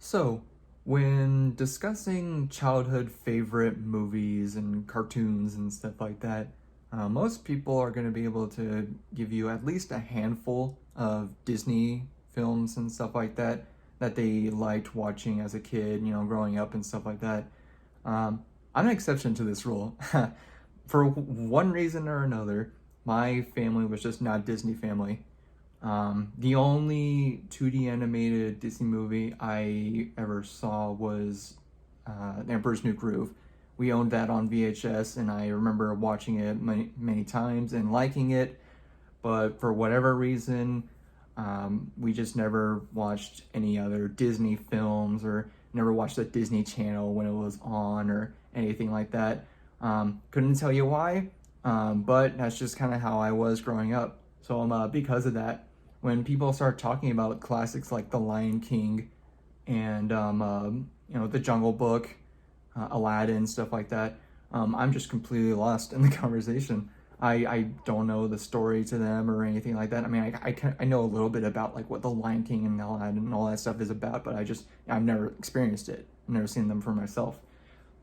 So, when discussing childhood favorite movies and cartoons and stuff like that, most people are going to be able to give you at least a handful of Disney films and stuff like that that they liked watching as a kid, growing up and stuff like that. I'm an exception to this rule. For one reason or another, my family was just not a Disney family. The only 2D animated Disney movie I ever saw was The Emperor's New Groove. We owned that on VHS, and I remember watching it many, many times and liking it, but for whatever reason, we just never watched any other Disney films or never watched the Disney Channel when it was on or anything like that. Couldn't tell you why, but that's just kind of how I was growing up. So because of that, when people start talking about classics like The Lion King and The Jungle Book, Aladdin, stuff like that, I'm just completely lost in the conversation. I don't know the story to them or anything like that. I mean, I know a little bit about like what The Lion King and Aladdin and all that stuff is about, but I've never experienced it. I've never seen them for myself.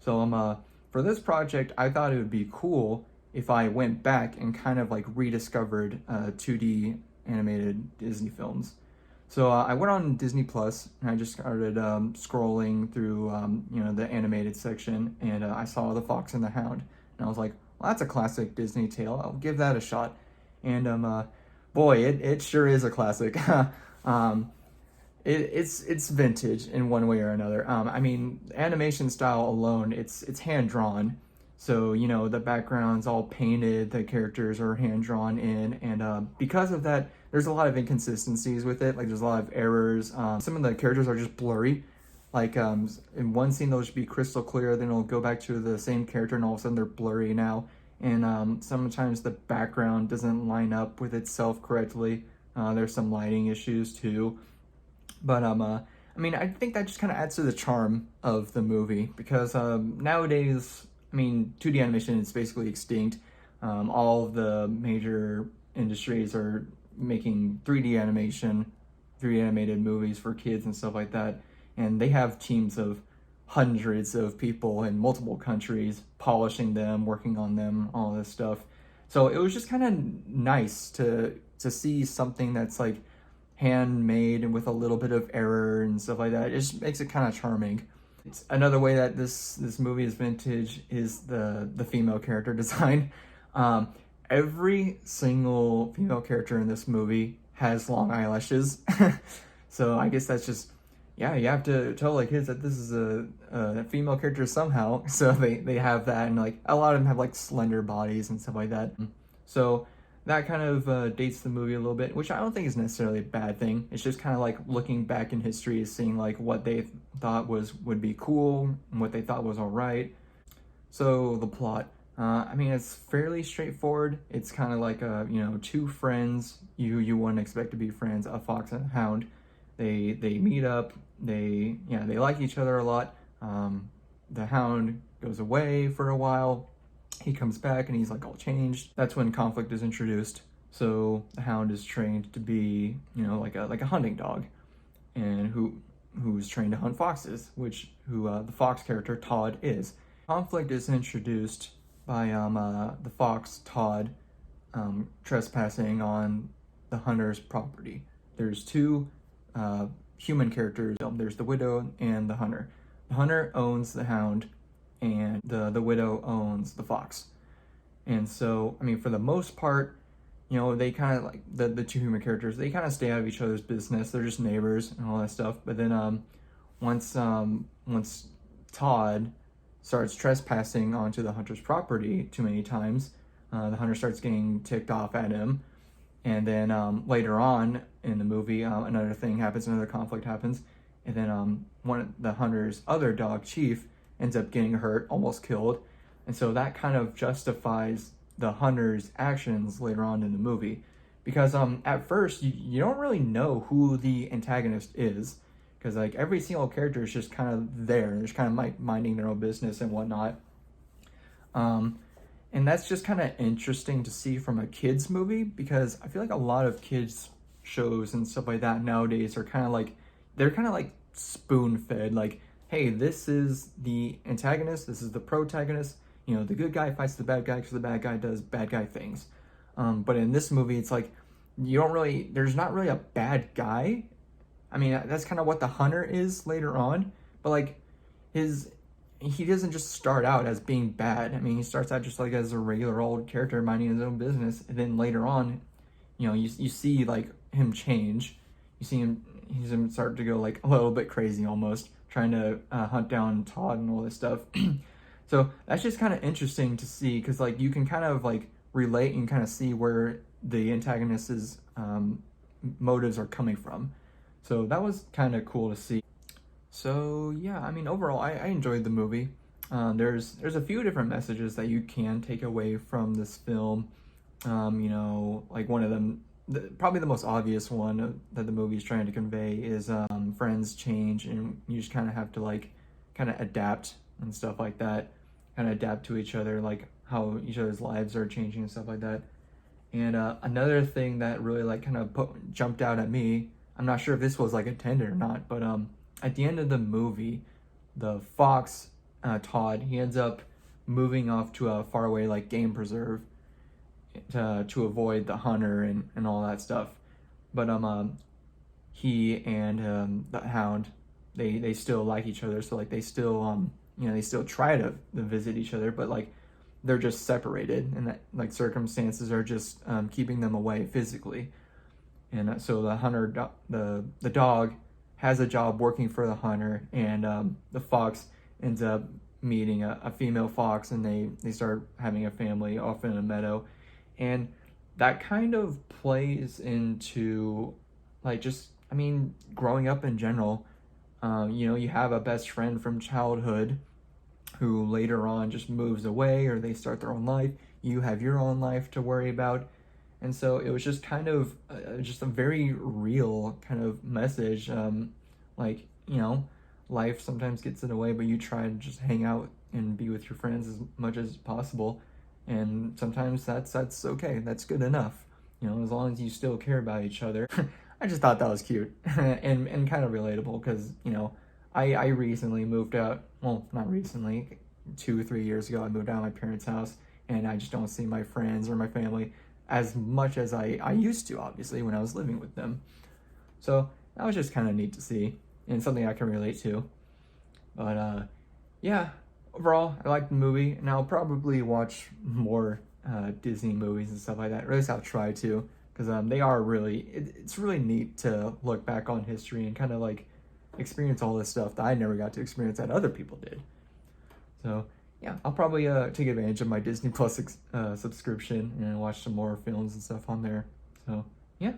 So for this project, I thought it would be cool if I went back and kind of like rediscovered 2D animated Disney films. So I went on Disney Plus and I just started scrolling through the animated section, and I saw The Fox and the Hound, and I was like, well, that's a classic Disney tale. I'll give that a shot. And boy, it sure is a classic. It's vintage in one way or another. I mean, animation style alone, it's hand drawn. So, the background's all painted, the characters are hand drawn in, and because of that, there's a lot of inconsistencies with it. Like, there's a lot of errors. Some of the characters are just blurry. Like, in one scene, they'll just be crystal clear, then it'll go back to the same character, and all of a sudden they're blurry now. And sometimes the background doesn't line up with itself correctly. There's some lighting issues too. But I mean, I think that just kind of adds to the charm of the movie because nowadays, I mean, 2D animation is basically extinct. All of the major industries are making 3D animation, 3D animated movies for kids and stuff like that, and they have teams of hundreds of people in multiple countries polishing them, working on them, all this stuff. So it was just kind of nice to see something that's like handmade and with a little bit of error and stuff like that. It just makes it kind of charming. It's another way that this movie is vintage is the female character design. Every single female character in this movie has long eyelashes. So I guess that's just, yeah, you have to tell like kids that this is a female character somehow. So they have that, and like a lot of them have like slender bodies and stuff like that. So that kind of dates the movie a little bit, which I don't think is necessarily a bad thing. It's just kind of like looking back in history, seeing like what they thought would be cool and what they thought was all right. So the plot, I mean, it's fairly straightforward. It's kind of like two friends you wouldn't expect to be friends, a fox and a hound. They meet up. They like each other a lot. The hound goes away for a while. He comes back and he's like all changed. That's when conflict is introduced. So the hound is trained to be, like a hunting dog, and who's trained to hunt foxes, who the fox character Todd is. Conflict is introduced by the fox Todd trespassing on the hunter's property. There's two human characters. There's the widow and the hunter. The hunter owns the hound, and the widow owns the fox. And so, I mean, for the most part, they kind of like the two human characters, they kind of stay out of each other's business. They're just neighbors and all that stuff. But then once Todd starts trespassing onto the hunter's property too many times, the hunter starts getting ticked off at him. And then later on in the movie, another thing happens, another conflict happens. And then one of the hunter's other dog, Chief, ends up getting hurt, almost killed. And so that kind of justifies the hunter's actions later on in the movie. Because at first, you don't really know who the antagonist is. Because like every single character is just kind of there. They're just kind of like minding their own business and whatnot. And that's just kind of interesting to see from a kid's movie. Because I feel like a lot of kids shows and stuff like that nowadays are kind of like, they're kind of like spoon-fed, like, hey, this is the antagonist, this is the protagonist, you know, the good guy fights the bad guy because the bad guy does bad guy things. But in this movie, it's like, there's not really a bad guy. I mean, that's kind of what the hunter is later on, but like, he doesn't just start out as being bad. I mean, he starts out just like as a regular old character minding his own business, and then later on, you know, you see like him change. He's him start to go like a little bit crazy almost, trying to hunt down Todd and all this stuff. So that's just kind of interesting to see, because like you can kind of like relate and kind of see where the antagonist's motives are coming from. So that was kind of cool to see. So yeah, I mean, overall, I enjoyed the movie. There's a few different messages that you can take away from this film. You know, like one of them, probably the most obvious one that the movie is trying to convey is friends change, and you just kind of have to like kind of adapt and stuff like that, kind of adapt to each other, like how each other's lives are changing and stuff like that. And another thing that really like kind of jumped out at me, I'm not sure if this was like intended or not, but at the end of the movie, the fox, Todd, he ends up moving off to a faraway like game preserve to avoid the hunter and all that stuff. But he and the hound, they still like each other, so like they still they still try to visit each other, but like they're just separated, and that like circumstances are just keeping them away physically. And so the hunter, the dog, has a job working for the hunter, and the fox ends up meeting a female fox, and they start having a family off in a meadow. And that kind of plays into like just, I mean, growing up in general. You have a best friend from childhood who later on just moves away, or they start their own life. You have your own life to worry about. And so it was just kind of just a very real kind of message. Like, life sometimes gets in the way, but you try to just hang out and be with your friends as much as possible. And sometimes that's okay. That's good enough. As long as you still care about each other. I just thought that was cute and kind of relatable, because, I recently moved out. Well, not recently, 2 or 3 years ago, I moved out of my parents' house, and I just don't see my friends or my family as much as I used to, obviously, when I was living with them. So that was just kind of neat to see, and something I can relate to. But yeah, overall, I liked the movie, and I'll probably watch more Disney movies and stuff like that. Or at least I'll try to, because they are really, it's really neat to look back on history and kind of like experience all this stuff that I never got to experience that other people did. So yeah, I'll probably take advantage of my Disney Plus subscription and watch some more films and stuff on there. So yeah.